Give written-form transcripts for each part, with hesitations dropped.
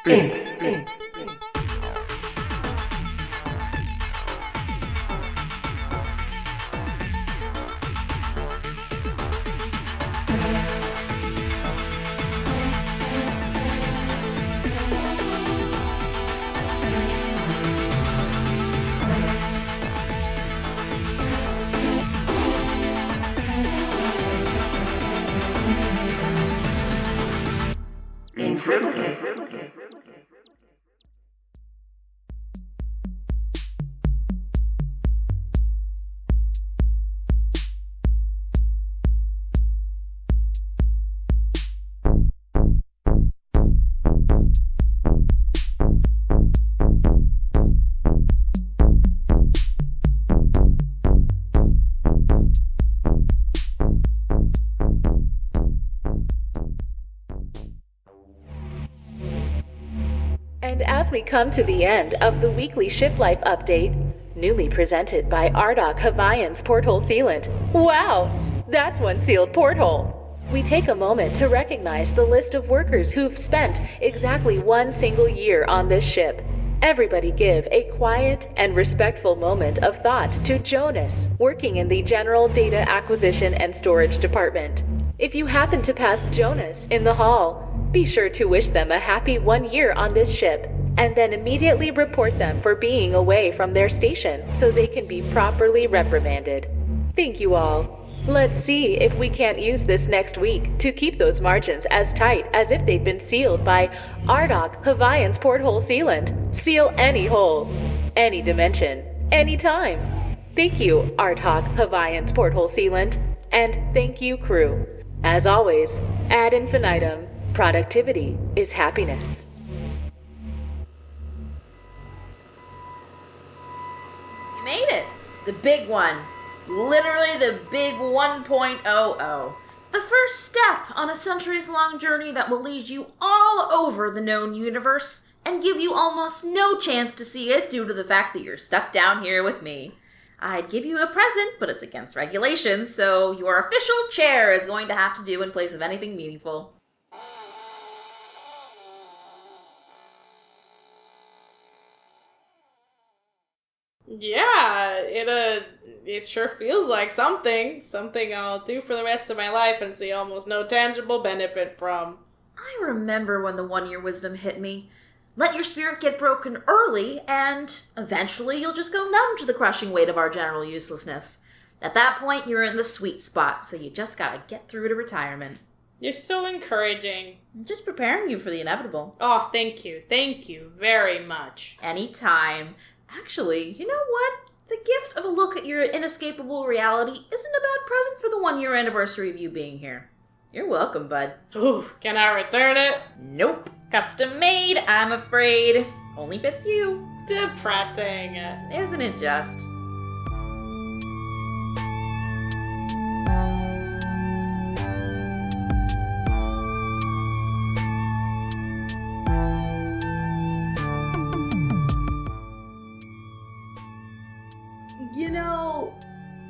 Inc. In Triplicate. And as we come to the end of the weekly Ship Life Update, newly presented by Ardok Hawaiian's Porthole Sealant. Wow, that's one sealed porthole. We take a moment to recognize the list of workers who've spent exactly 1 single year on this ship. Everybody give a quiet and respectful moment of thought to Jonas, working in the General Data Acquisition and Storage Department. If you happen to pass Jonas in the hall, be sure to wish them a happy 1 year on this ship, and then immediately report them for being away from their station so they can be properly reprimanded. Thank you all. Let's see if we can't use this next week to keep those margins as tight as if they'd been sealed by Ardok Hawaiian's Porthole Sealant. Seal any hole, any dimension, any time. Thank you, Ardok Hawaiian's Porthole Sealant, and thank you, crew. As always, ad infinitum, productivity is happiness. You made it! The big one. Literally the big 1.00. The first step on a centuries-long journey that will lead you all over the known universe and give you almost no chance to see it due to the fact that you're stuck down here with me. I'd give you a present, but it's against regulations, so your official chair is going to have to do in place of anything meaningful. Yeah, it sure feels like something I'll do for the rest of my life and see almost no tangible benefit from. I remember when the 1 year wisdom hit me. Let your spirit get broken early, and eventually you'll just go numb to the crushing weight of our general uselessness. At that point, you're in the sweet spot, so you just gotta get through to retirement. You're so encouraging. I'm just preparing you for the inevitable. Oh, thank you very much. Anytime. Actually, you know what? The gift of a look at your inescapable reality isn't a bad present for the 1 year anniversary of you being here. You're welcome, bud. Oof, can I return it? Nope. Custom made, I'm afraid. Only fits you. Depressing. Isn't it just? You know,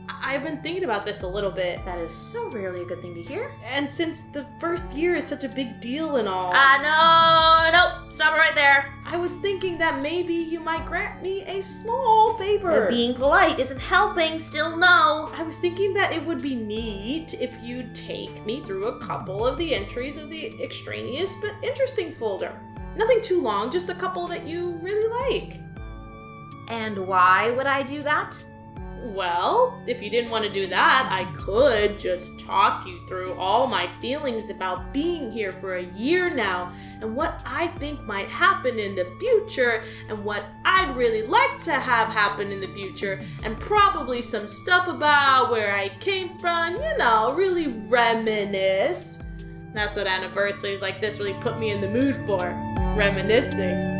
I've been thinking about this a little bit. That is so rarely a good thing to hear. And since the first year is such a big deal and all... Nope, stop it right there. I was thinking that maybe you might grant me a small favor. Being polite isn't helping, still no. I was thinking that it would be neat if you'd take me through a couple of the entries of the extraneous but interesting folder. Nothing too long, just a couple that you really like. And why would I do that? Well, if you didn't want to do that, I could just talk you through all my feelings about being here for a year now, and what I think might happen in the future, and what I'd really like to have happen in the future, and probably some stuff about where I came from, really reminisce. That's what anniversaries like this really put me in the mood for, reminiscing.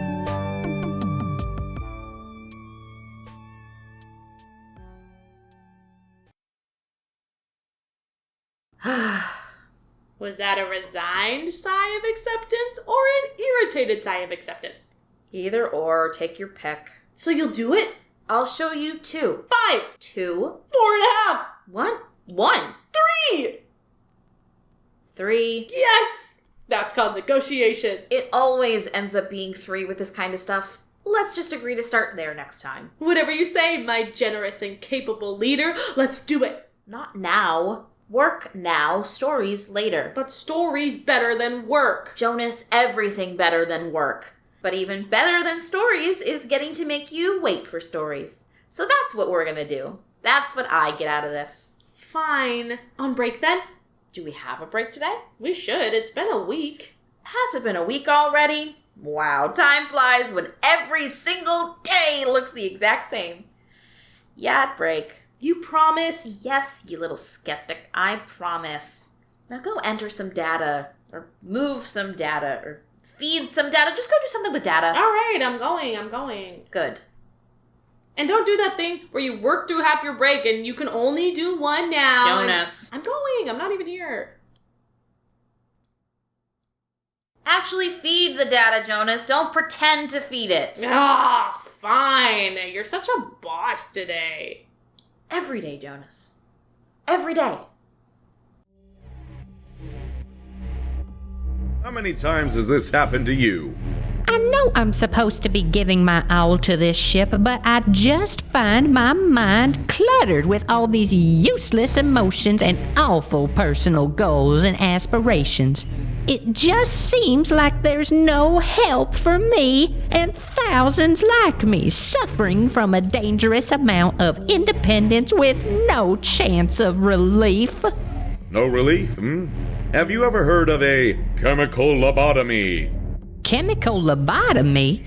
Was that a resigned sigh of acceptance or an irritated sigh of acceptance? Either or, take your pick. So you'll do it? I'll show you 2. 5. 2. 4.5. 1. 3. 3. Yes! That's called negotiation. It always ends up being 3 with this kind of stuff. Let's just agree to start there next time. Whatever you say, my generous and capable leader. Let's do it. Not now. Work now, stories later. But stories better than work. Jonas, everything better than work. But even better than stories is getting to make you wait for stories. So that's what we're gonna do. That's what I get out of this. Fine. On break then? Do we have a break today? We should. It's been a week. Has it been a week already? Wow, time flies when every single day looks the exact same. Yeah, break. You promise? Yes, you little skeptic, I promise. Now go enter some data, or move some data, or feed some data. Just go do something with data. All right, I'm going. Good. And don't do that thing where you work through half your break and you can only do one now. Jonas. I'm going. I'm not even here. Actually feed the data, Jonas. Don't pretend to feed it. Ah, fine. You're such a boss today. Every day, Jonas. Every day. How many times has this happened to you? I know I'm supposed to be giving my all to this ship, but I just find my mind cluttered with all these useless emotions and awful personal goals and aspirations. It just seems like there's no help for me and thousands like me suffering from a dangerous amount of independence with no chance of relief. No relief, Have you ever heard of a chemical lobotomy? Chemical lobotomy?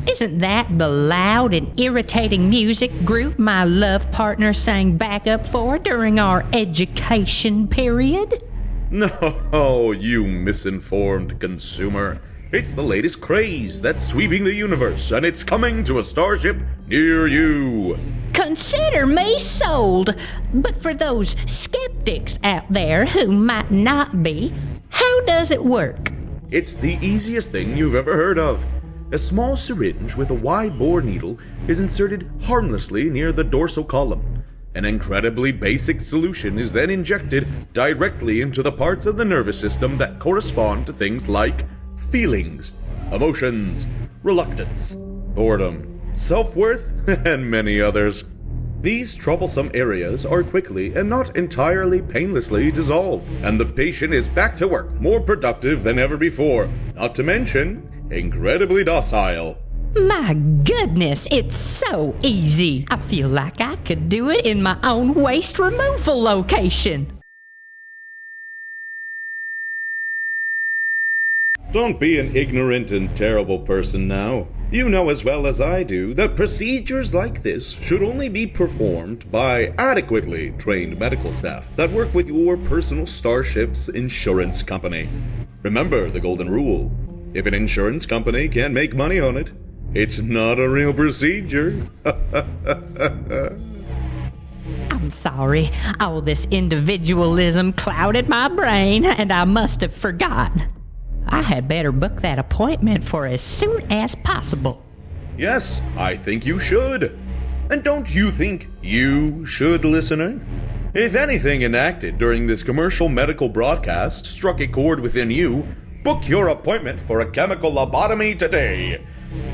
Isn't that the loud and irritating music group my love partner sang backup for during our education period? No, you misinformed consumer. It's the latest craze that's sweeping the universe, and it's coming to a starship near you. Consider me sold. But for those skeptics out there who might not be, how does it work? It's the easiest thing you've ever heard of. A small syringe with a wide bore needle is inserted harmlessly near the dorsal column. An incredibly basic solution is then injected directly into the parts of the nervous system that correspond to things like feelings, emotions, reluctance, boredom, self-worth, and many others. These troublesome areas are quickly and not entirely painlessly dissolved, and the patient is back to work, more productive than ever before, not to mention incredibly docile. My goodness, it's so easy. I feel like I could do it in my own waste removal location. Don't be an ignorant and terrible person now. You know as well as I do that procedures like this should only be performed by adequately trained medical staff that work with your personal starship's insurance company. Remember the golden rule. If an insurance company can't make money on it, it's not a real procedure. I'm sorry. All this individualism clouded my brain, and I must have forgotten. I had better book that appointment for as soon as possible. Yes, I think you should. And don't you think you should, listener? If anything enacted during this commercial medical broadcast struck a chord within you, book your appointment for a chemical lobotomy today.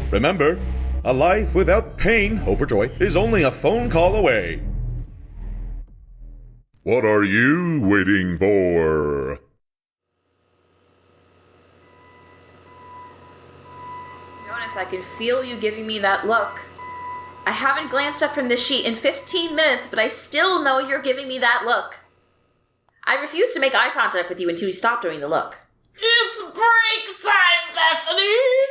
Remember, a life without pain, hope or joy, is only a phone call away. What are you waiting for? Jonas, I can feel you giving me that look. I haven't glanced up from this sheet in 15 minutes, but I still know you're giving me that look. I refuse to make eye contact with you until you stop doing the look. It's break time, Bethany!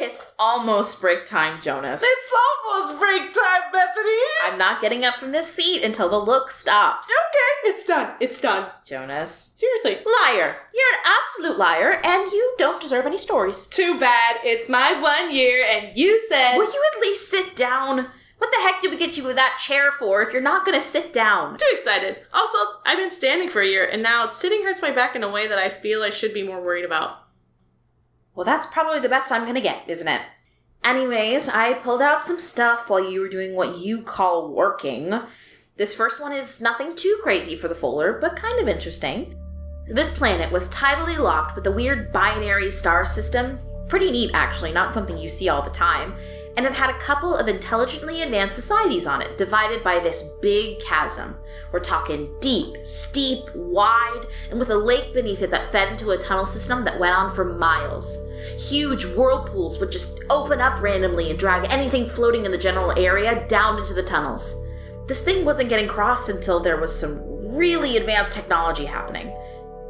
It's almost break time, Jonas. It's almost break time, Bethany! I'm not getting up from this seat until the look stops. Okay, it's done. It's done. Jonas. Seriously. Liar. You're an absolute liar, and you don't deserve any stories. Too bad. It's my 1 year, and you said... Will you at least sit down? What the heck did we get you with that chair for if you're not going to sit down? I'm too excited. Also, I've been standing for a year, and now sitting hurts my back in a way that I feel I should be more worried about. Well, that's probably the best I'm going to get, isn't it? Anyways, I pulled out some stuff while you were doing what you call working. This first one is nothing too crazy for the folder, but kind of interesting. This planet was tidally locked with a weird binary star system. Pretty neat, actually, not something you see all the time. And it had a couple of intelligently advanced societies on it, divided by this big chasm. We're talking deep, steep, wide, and with a lake beneath it that fed into a tunnel system that went on for miles. Huge whirlpools would just open up randomly and drag anything floating in the general area down into the tunnels. This thing wasn't getting crossed until there was some really advanced technology happening.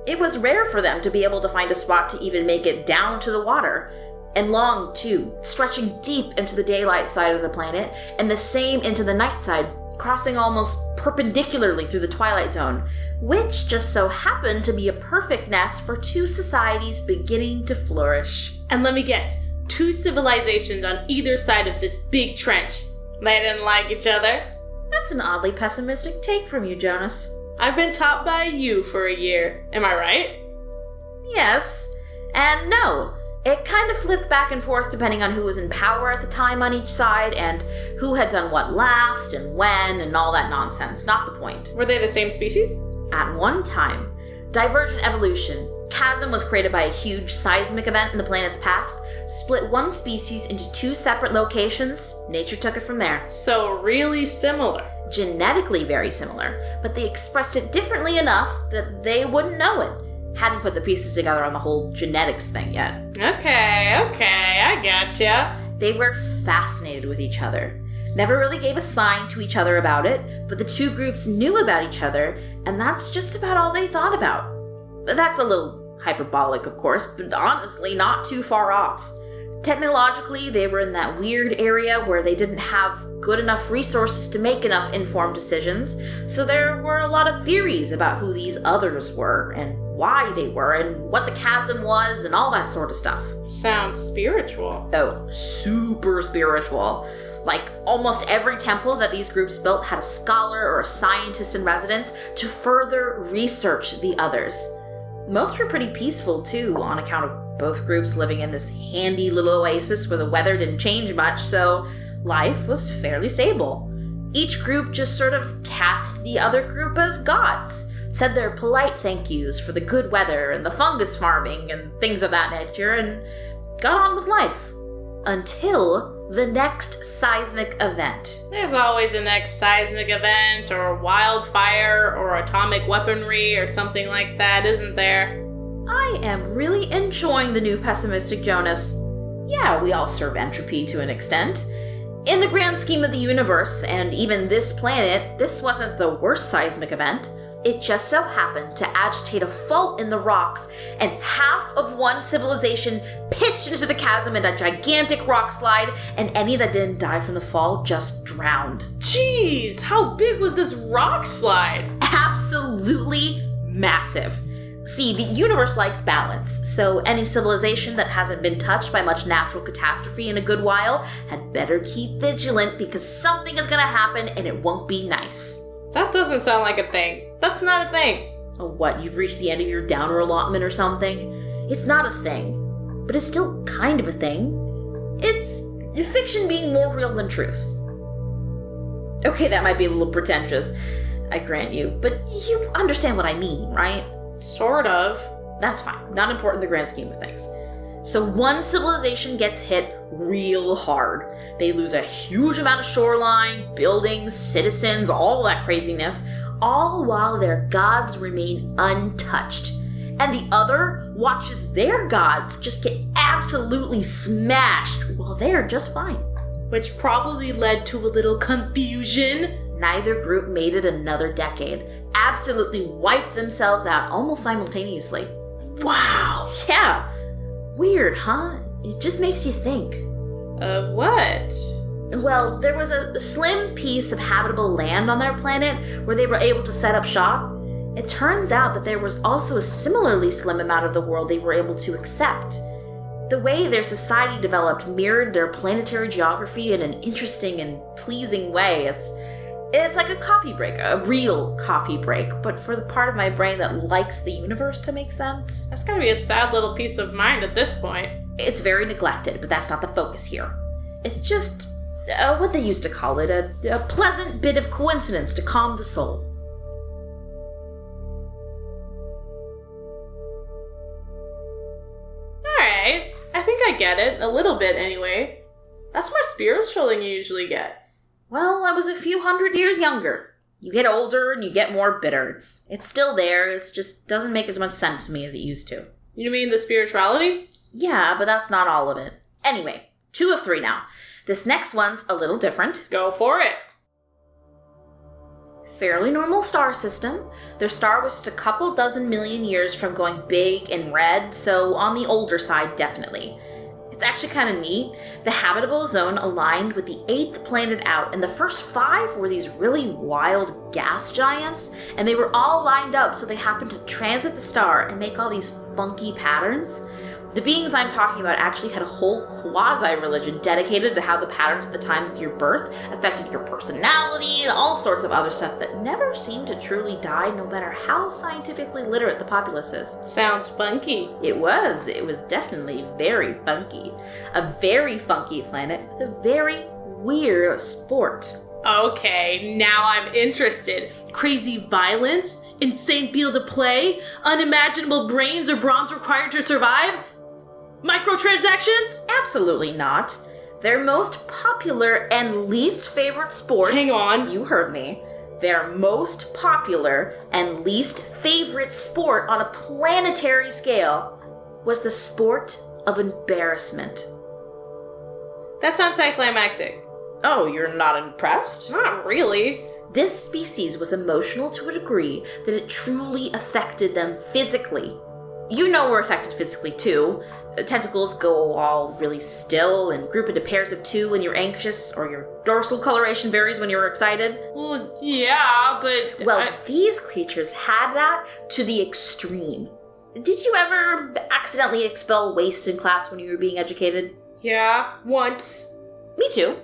It was rare for them to be able to find a spot to even make it down to the water. And long, too, stretching deep into the daylight side of the planet, and the same into the night side, crossing almost perpendicularly through the twilight zone, which just so happened to be a perfect nest for two societies beginning to flourish. And let me guess, 2 civilizations on either side of this big trench. They didn't like each other? That's an oddly pessimistic take from you, Jonas. I've been taught by you for a year. Am I right? Yes, and no. It kind of flipped back and forth depending on who was in power at the time on each side, and who had done what last, and when, and all that nonsense. Not the point. Were they the same species? At one time, divergent evolution, chasm was created by a huge seismic event in the planet's past, split one species into 2 separate locations. Nature took it from there. So really similar. Genetically very similar, but they expressed it differently enough that they wouldn't know it. Hadn't put the pieces together on the whole genetics thing yet. Okay, I gotcha. They were fascinated with each other. Never really gave a sign to each other about it, but the 2 groups knew about each other, and that's just about all they thought about. That's a little hyperbolic, of course, but honestly not too far off. Technologically, they were in that weird area where they didn't have good enough resources to make enough informed decisions, so there were a lot of theories about who these others were, and why they were, and what the chasm was, and all that sort of stuff. Sounds spiritual. Oh, super spiritual. Like, almost every temple that these groups built had a scholar or a scientist in residence to further research the others. Most were pretty peaceful, too, on account of both groups living in this handy little oasis where the weather didn't change much, so life was fairly stable. Each group just sort of cast the other group as gods, said their polite thank yous for the good weather and the fungus farming and things of that nature, and got on with life. Until the next seismic event. There's always a next seismic event, or wildfire, or atomic weaponry, or something like that, isn't there? I am really enjoying the new pessimistic Jonas. Yeah, we all serve entropy to an extent. In the grand scheme of the universe, and even this planet, this wasn't the worst seismic event. It just so happened to agitate a fault in the rocks, and half of one civilization pitched into the chasm in a gigantic rock slide, and any that didn't die from the fall just drowned. Jeez, how big was this rock slide? Absolutely massive. See, the universe likes balance, so any civilization that hasn't been touched by much natural catastrophe in a good while had better keep vigilant, because something is gonna happen and it won't be nice. That doesn't sound like a thing. That's not a thing. Oh, what, you've reached the end of your downer allotment or something? It's not a thing, but it's still kind of a thing. It's fiction being more real than truth. Okay, that might be a little pretentious, I grant you, but you understand what I mean, right? Sort of. That's fine. Not important in the grand scheme of things. So one civilization gets hit real hard. They lose a huge amount of shoreline, buildings, citizens, all that craziness, all while their gods remain untouched. And the other watches their gods just get absolutely smashed while they're just fine. Which probably led to a little confusion. Neither group made it another decade. Absolutely wiped themselves out almost simultaneously. Wow. Yeah. Weird, huh? It just makes you think. What? Well, there was a slim piece of habitable land on their planet where they were able to set up shop. It turns out that there was also a similarly slim amount of the world they were able to accept. The way their society developed mirrored their planetary geography in an interesting and pleasing way. It's like a coffee break, a real coffee break, but for the part of my brain that likes the universe to make sense. That's gotta be a sad little piece of mind at this point. It's very neglected, but that's not the focus here. It's just, what they used to call it, a pleasant bit of coincidence to calm the soul. I think I get it. A little bit, anyway. That's more spiritual than you usually get. Well, I was a few hundred years younger. You get older and you get more bitter. It's still there, it just doesn't make as much sense to me as it used to. You mean the spirituality? Yeah, but that's not all of it. Anyway, 2 of 3 now. This next one's a little different. Go for it. Fairly normal star system. Their star was just a couple dozen million years from going big and red, so on the older side, definitely. It's actually kind of neat. The habitable zone aligned with the 8th planet out, and the first 5 were these really wild gas giants, and they were all lined up so they happened to transit the star and make all these funky patterns. The beings I'm talking about actually had a whole quasi-religion dedicated to how the patterns at the time of your birth affected your personality and all sorts of other stuff that never seemed to truly die, no matter how scientifically literate the populace is. Sounds funky. It was definitely very funky. A very funky planet with a very weird sport. Okay, now I'm interested. Crazy violence? Insane field of play? Unimaginable brains or bronze required to survive? Microtransactions? Absolutely not. Their most popular and least favorite sport... Hang on. You heard me. Their most popular and least favorite sport on a planetary scale was the sport of embarrassment. That's anticlimactic. Oh, you're not impressed? Not really. This species was emotional to a degree that it truly affected them physically. You know we're affected physically too. Tentacles go all really still and group into pairs of 2 when you're anxious, or your dorsal coloration varies when you're excited. Well, yeah, but... Well, these creatures had that to the extreme. Did you ever accidentally expel waste in class when you were being educated? Yeah, once. Me too.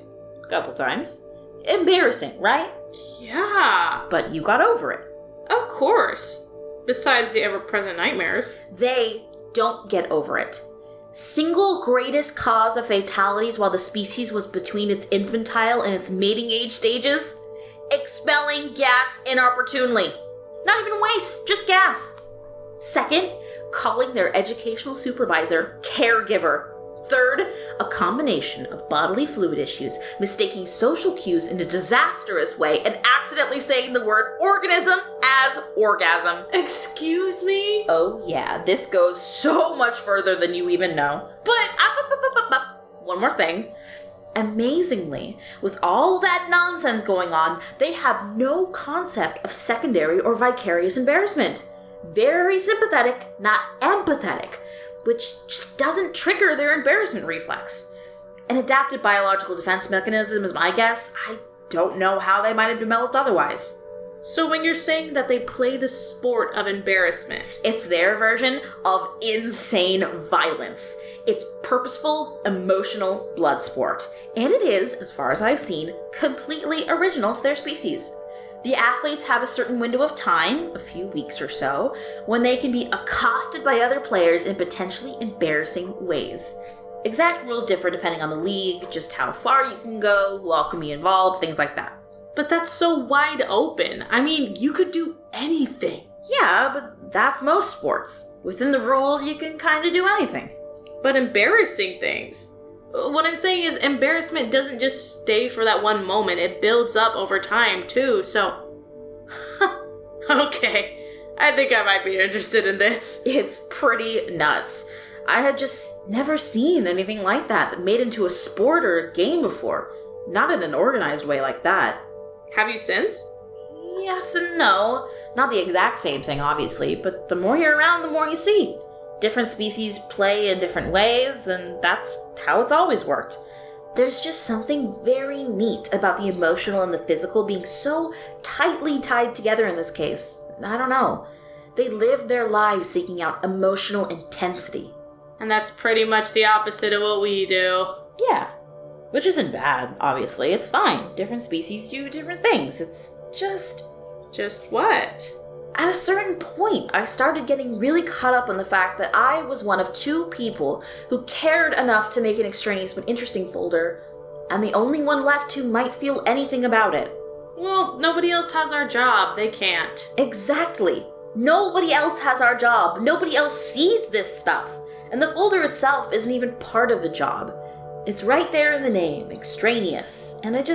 A couple times. Embarrassing, right? Yeah. But you got over it. Of course. Besides the ever-present nightmares. They don't get over it. Single greatest cause of fatalities while the species was between its infantile and its mating age stages? Expelling gas inopportunely. Not even waste, just gas. Second, calling their educational supervisor caregiver. Third, a combination of bodily fluid issues, mistaking social cues in a disastrous way, and accidentally saying the word organism as orgasm. Excuse me? Oh yeah, this goes so much further than you even know. But, one more thing. Amazingly, with all that nonsense going on, they have no concept of secondary or vicarious embarrassment. Very sympathetic, not empathetic, which just doesn't trigger their embarrassment reflex. An adapted biological defense mechanism is my guess. I don't know how they might have developed otherwise. So when you're saying that they play the sport of embarrassment... It's their version of insane violence. It's purposeful, emotional blood sport. And it is, as far as I've seen, completely original to their species. The athletes have a certain window of time, a few weeks or so, when they can be accosted by other players in potentially embarrassing ways. Exact rules differ depending on the league, just how far you can go, who all can be involved, things like that. But that's so wide open. I mean, you could do anything. Yeah, but that's most sports. Within the rules, you can kind of do anything. But embarrassing things. What I'm saying is embarrassment doesn't just stay for that one moment. It builds up over time, too, so... Okay, I think I might be interested in this. It's pretty nuts. I had just never seen anything like that made into a sport or a game before. Not in an organized way like that. Have you since? Yes and no. Not the exact same thing, obviously, but the more you're around, the more you see. Different species play in different ways, and that's how it's always worked. There's just something very neat about the emotional and the physical being so tightly tied together in this case. I don't know. They live their lives seeking out emotional intensity. And that's pretty much the opposite of what we do. Yeah. Which isn't bad, obviously. It's fine. Different species do different things. It's just... Just what? At a certain point, I started getting really caught up on the fact that I was one of 2 people who cared enough to make an extraneous but interesting folder, and the only one left who might feel anything about it. Well, nobody else has our job. They can't. Exactly. Nobody else has our job. Nobody else sees this stuff. And the folder itself isn't even part of the job. It's right there in the name, extraneous. And I've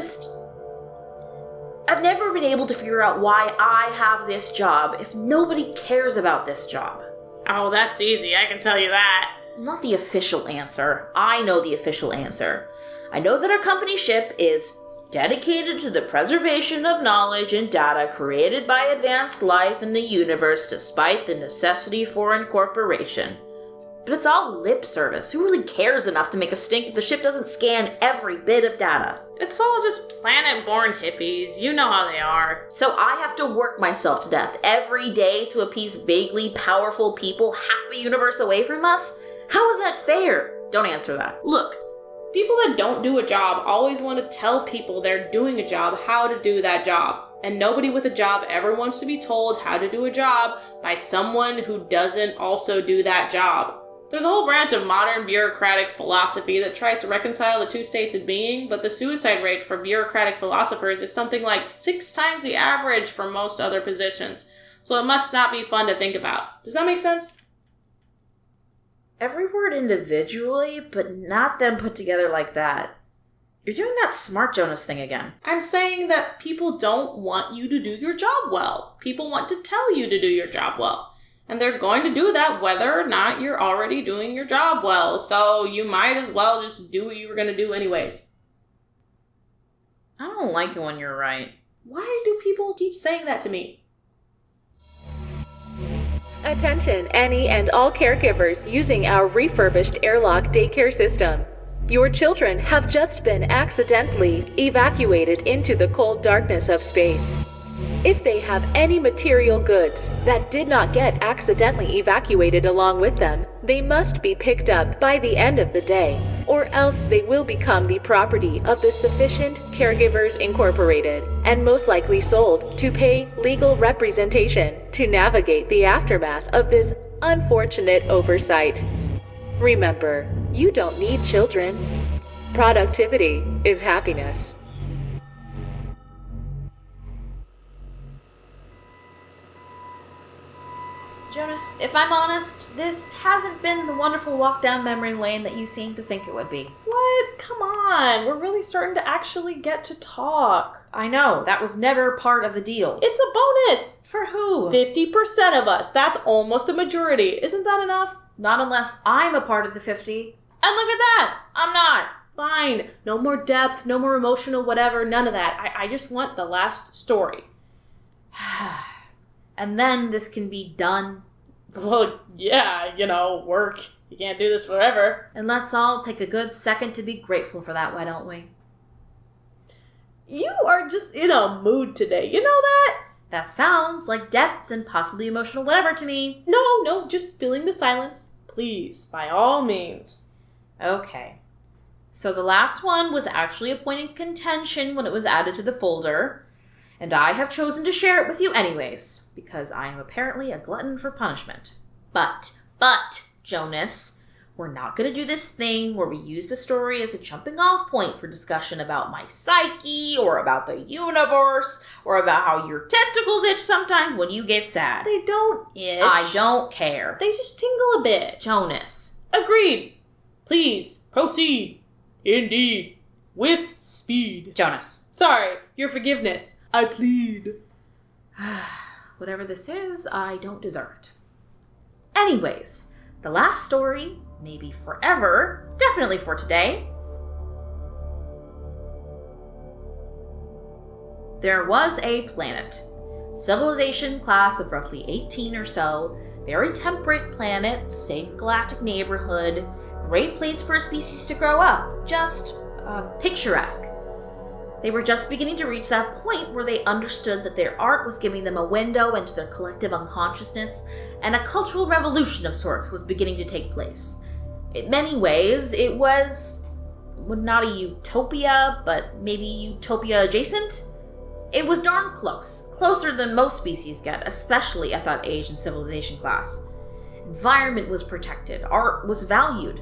never been able to figure out why I have this job if nobody cares about this job. Oh, that's easy. I can tell you that. Not the official answer. I know the official answer. I know that our company ship is dedicated to the preservation of knowledge and data created by advanced life in the universe despite the necessity for incorporation. But it's all lip service. Who really cares enough to make a stink if the ship doesn't scan every bit of data? It's all just planet-born hippies. You know how they are. So I have to work myself to death every day to appease vaguely powerful people half a universe away from us? How is that fair? Don't answer that. Look, people that don't do a job always want to tell people they're doing a job how to do that job. And nobody with a job ever wants to be told how to do a job by someone who doesn't also do that job. There's a whole branch of modern bureaucratic philosophy that tries to reconcile the two states of being, but the suicide rate for bureaucratic philosophers is something like 6 times the average for most other positions. So it must not be fun to think about. Does that make sense? Every word individually, but not them put together like that. You're doing that smart Jonas thing again. I'm saying that people don't want you to do your job well. People want to tell you to do your job well. And they're going to do that whether or not you're already doing your job well. So you might as well just do what you were going to do anyways. I don't like it when you're right. Why do people keep saying that to me? Attention, any and all caregivers using our refurbished airlock daycare system. Your children have just been accidentally evacuated into the cold darkness of space. If they have any material goods that did not get accidentally evacuated along with them, they must be picked up by the end of the day, or else they will become the property of the Sufficient Caregivers Incorporated, and most likely sold to pay legal representation to navigate the aftermath of this unfortunate oversight. Remember, you don't need children. Productivity is happiness. Jonas, if I'm honest, this hasn't been the wonderful walk down memory lane that you seem to think it would be. What? Come on. We're really starting to actually get to talk. I know, that was never part of the deal. It's a bonus. For who? 50% of us. That's almost a majority. Isn't that enough? Not unless I'm a part of the 50. And look at that! I'm not. Fine. No more depth, no more emotional whatever, none of that. I just want the last story. And then this can be done. Well, yeah, work. You can't do this forever. And let's all take a good second to be grateful for that, why don't we? You are just in a mood today, you know that? That sounds like depth and possibly emotional whatever to me. No, just filling the silence. Please, by all means. Okay. So the last one was actually a point in contention when it was added to the folder. And I have chosen to share it with you anyways, because I am apparently a glutton for punishment. But, Jonas, we're not going to do this thing where we use the story as a jumping off point for discussion about my psyche, or about the universe, or about how your tentacles itch sometimes when you get sad. They don't itch. I don't care. They just tingle a bit. Jonas. Agreed. Please, proceed. Indeed. With speed. Jonas. Sorry, your forgiveness. I plead. Whatever this is, I don't deserve it. Anyways, the last story, maybe forever, definitely for today. There was a planet. Civilization class of roughly 18 or so, very temperate planet, safe galactic neighborhood, great place for a species to grow up, just picturesque. They were just beginning to reach that point where they understood that their art was giving them a window into their collective unconsciousness, and a cultural revolution of sorts was beginning to take place. In many ways, it was, well, not a utopia, but maybe utopia adjacent? It was darn close, closer than most species get, especially at that age in civilization class. Environment was protected, art was valued,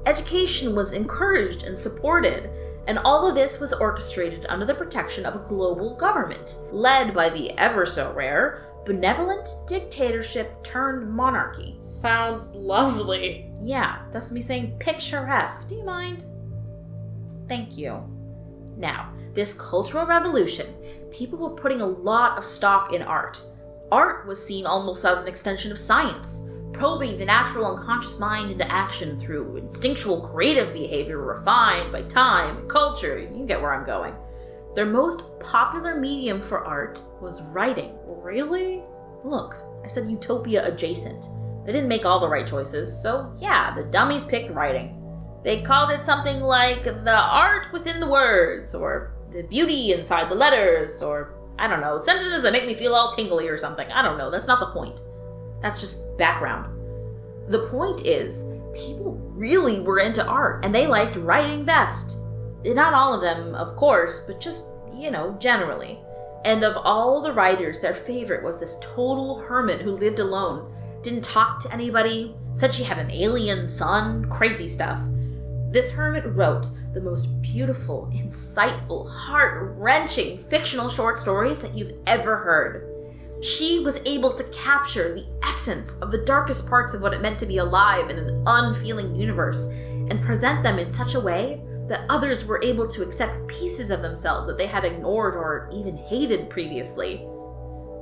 education was encouraged and supported, and all of this was orchestrated under the protection of a global government, led by the ever-so-rare benevolent dictatorship turned monarchy. Sounds lovely. Yeah, that's me saying picturesque. Do you mind? Thank you. Now, this cultural revolution, people were putting a lot of stock in art. Art was seen almost as an extension of science, probing the natural unconscious mind into action through instinctual creative behavior refined by time and culture. You get where I'm going. Their most popular medium for art was writing. Really? Look, I said utopia adjacent. They didn't make all the right choices, so yeah, the dummies picked writing. They called it something like the art within the words, or the beauty inside the letters, or, I don't know, sentences that make me feel all tingly or something. I don't know, that's not the point. That's just background. The point is, people really were into art, and they liked writing best. Not all of them, of course, but just, generally. And of all the writers, their favorite was this total hermit who lived alone, didn't talk to anybody, said she had an alien son, crazy stuff. This hermit wrote the most beautiful, insightful, heart-wrenching fictional short stories that you've ever heard. She was able to capture the essence of the darkest parts of what it meant to be alive in an unfeeling universe and present them in such a way that others were able to accept pieces of themselves that they had ignored or even hated previously.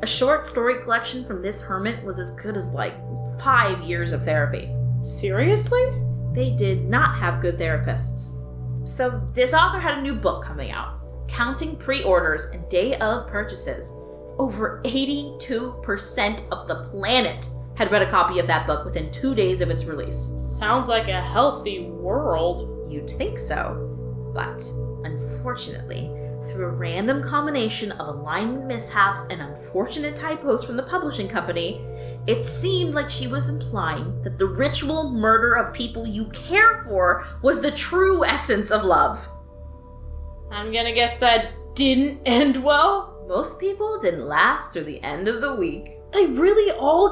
A short story collection from this hermit was as good as 5 years of therapy. Seriously? They did not have good therapists. So this author had a new book coming out, counting pre-orders and day of purchases. Over 82% of the planet had read a copy of that book within 2 days of its release. Sounds like a healthy world. You'd think so. But, unfortunately, through a random combination of alignment mishaps and unfortunate typos from the publishing company, it seemed like she was implying that the ritual murder of people you care for was the true essence of love. I'm gonna guess that didn't end well? Most people didn't last through the end of the week. They really all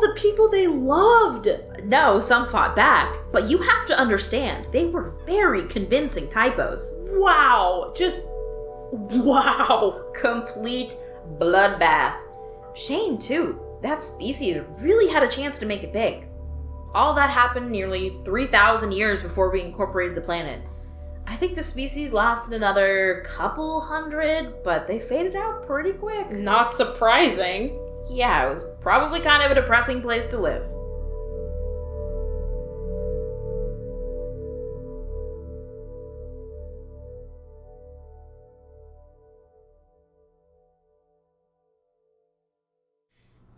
the people they loved. No, some fought back, but you have to understand, they were very convincing typos. Wow, wow. Complete bloodbath. Shame, too. That species really had a chance to make it big. All that happened nearly 3,000 years before we incorporated the planet. I think the species lasted another couple hundred, but they faded out pretty quick. Not surprising. Yeah, it was probably kind of a depressing place to live.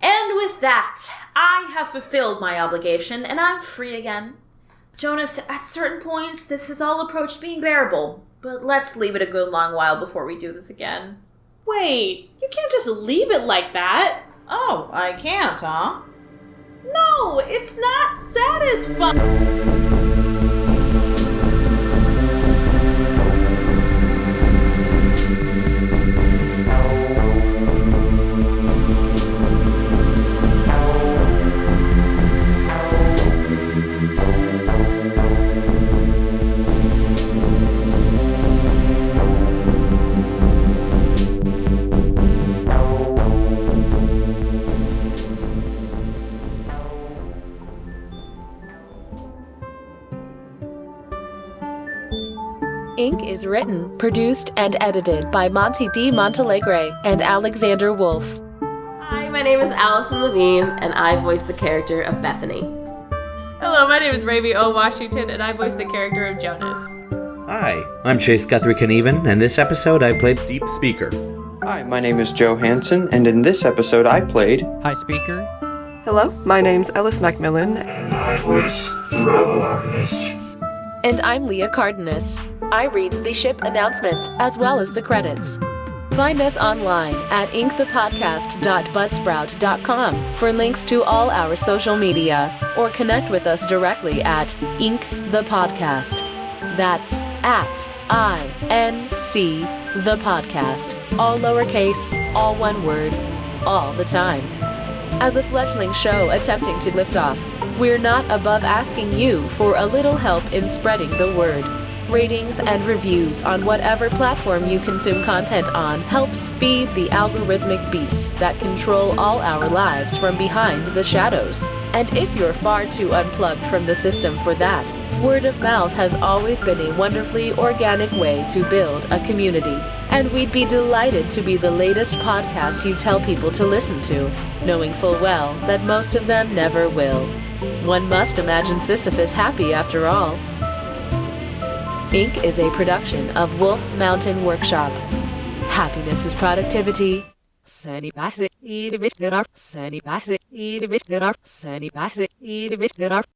And with that, I have fulfilled my obligation, and I'm free again. Jonas, at certain points, this has all approached being bearable, but let's leave it a good long while before we do this again. Wait, you can't just leave it like that. Oh, I can't, huh? No, it's not satisfying. Ink is written, produced, and edited by Monte D, Monteleagre and Alexander Wolfe. Hi, my name is Allyson Levine, and I voice the character of Bethany. Hello, my name is Raimy Washington, and I voice the character of Jonas. Hi, I'm Guthrie Knueven, and this episode I played Deep Speaker. Hi, my name is Joe Hanson, and in this episode I played High Speaker. Hello, my name's Ellis MacMillan, and I voice the Robo-Archivist. And I'm Leah Cardenas. I read the ship announcements as well as the credits. Find us online at inkthepodcast.buzzsprout.com for links to all our social media, or connect with us directly at Ink the Podcast. That's at INC the Podcast. All lowercase, all one word, all the time. As a fledgling show attempting to lift off, we're not above asking you for a little help in spreading the word. Ratings and reviews on whatever platform you consume content on helps feed the algorithmic beasts that control all our lives from behind the shadows. And if you're far too unplugged from the system for that, word of mouth has always been a wonderfully organic way to build a community. And we'd be delighted to be the latest podcast you tell people to listen to, knowing full well that most of them never will. One must imagine Sisyphus happy after all. Inc. is a production of Wolf Mountain Workshop. Happiness is productivity. Sunny Bassett, eat a biscuit, sunny Bassett, eat a biscuit, sunny Bassett, eat a biscuit.